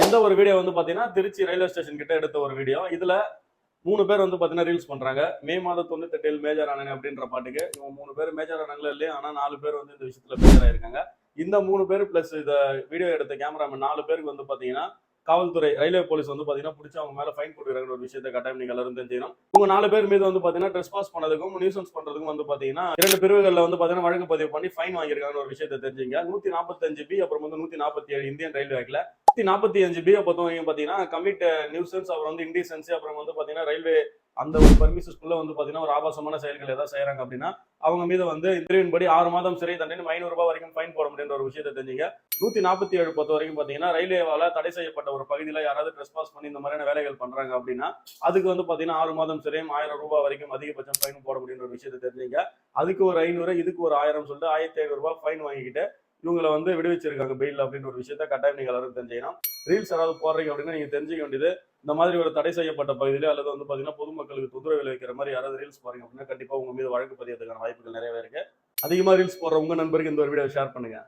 இந்த ஒரு வீடியோ வந்து பாத்தீங்கன்னா திருச்சி ரயில்வே ஸ்டேஷன் கிட்ட எடுத்த ஒரு வீடியோ. இதுல 3 பேர் வந்து பாத்தீங்கன்னா ரீல்ஸ் பண்றாங்க. மே மாதம் 98 மேஜர் ஆனாங்க அப்படின்ற பாட்டுக்கு. இவங்க 3 பேர் மேஜர் ஆனாங்களா இல்லையா, ஆனா 4 பேர் வந்து இந்த விஷயத்துல மேஜர் ஆயிருக்காங்க. இந்த 3 பேர் பிளஸ் இத வீடியோ எடுத்த கேமராமேன் 4 பேருக்கு வந்து பாத்தீங்கன்னா காவல்துறை ரயில்வே போலீஸ் வந்து பாத்தீங்கன்னா பிடிச்சி அவங்க மேல ஃபைன் போட்டுக்கிறாங்க ஒரு விஷயத்தை கட்டாயம் நீங்க எல்லாரும் தெரிஞ்சுக்கணும். உங்க 4 பேர் மீது வந்து பாத்தீங்கன்னா ட்ரெஸ்பாஸ் பண்ணதுக்கும் நியூசன்ஸ் பண்றதுக்கும் வந்து பாத்தீங்கன்னா 2 பிரிவுகள்ல வந்து பாத்தீங்கன்னா வழக்கு பதிவு பண்ணி ஃபைன் வாங்கியிருக்காங்க ஒரு விஷயத்தை தெரிஞ்சுங்க. 145B அப்புறம் வந்து 147 இந்தியன் ரயில்வே ஆக்ட்ல 145B பொறுத்தவரைக்கும் பாத்தீங்கன்னா கமிட் நியூசன்ஸ், அப்புறம் வந்து இன்டீசென்சி, அப்புறம் வந்து பாத்தீங்கன்னா ரயில்வே அந்த ஒரு பர்மிஷன்ஸ்குள்ள வந்து பாத்தீங்கன்னா ஒரு ஆபாசமான செயல்கள் ஏதாவது செய்யறாங்க அப்படின்னா அவங்க மீது வந்து பிரிவின்படி 6 மாதம் சிறை தண்டனை, ₹500 வரைக்கும் ஃபைன் போட முடியுன்ற ஒரு விஷயத்தை தெரிஞ்சுங்க. 147 பொறுத்த வரைக்கும் பாத்தீங்கன்னா ரயில்வேவால தடை செய்யப்பட்ட ஒரு பகுதியில யாராவது ட்ரெஸ்பாஸ் பண்ணி இந்த மாதிரியான வேலைகள் பண்றாங்க அப்படின்னா அதுக்கு வந்து பாத்தீங்கன்னா 6 மாதம் சிறையும் ₹1000 வரைக்கும் அதிகபட்சம் ஃபைன் போட முடியுன்ற ஒரு விஷயத்தை தெரிஞ்சுங்க. அதுக்கு ஒரு 500, இதுக்கு ஒரு 1000 சொல்லிட்டு ₹1500 ஃபைன் வாங்கிக்கிட்டு இவங்களை வந்து விடுவிச்சிருக்காங்க பெயில் அப்படின்ற ஒரு விஷயத்த கட்டாயம் நீங்க எல்லாரும் தெரிஞ்சுக்கணும். ரீல்ஸ் யாராவது போடுறீங்க அப்படின்னா நீங்க தெரிஞ்சுக்க வேண்டியது, இந்த மாதிரி ஒரு தடை செய்யப்பட்ட பகுதியில அல்லது வந்து பாத்தீங்கன்னா பொதுமக்களுக்கு தொந்தரவு விளைவிக்கிற மாதிரி யாராவது ரீல்ஸ் போறீங்க அப்படின்னா கண்டிப்பா உங்க மீது வழக்கு பதியறதுக்கான வாய்ப்புகள் நிறையவே இருக்கு. அதிகமா ரீல்ஸ் போடுற உங்க நண்பருக்கு இந்த ஒரு வீடியோ ஷேர் பண்ணுங்க.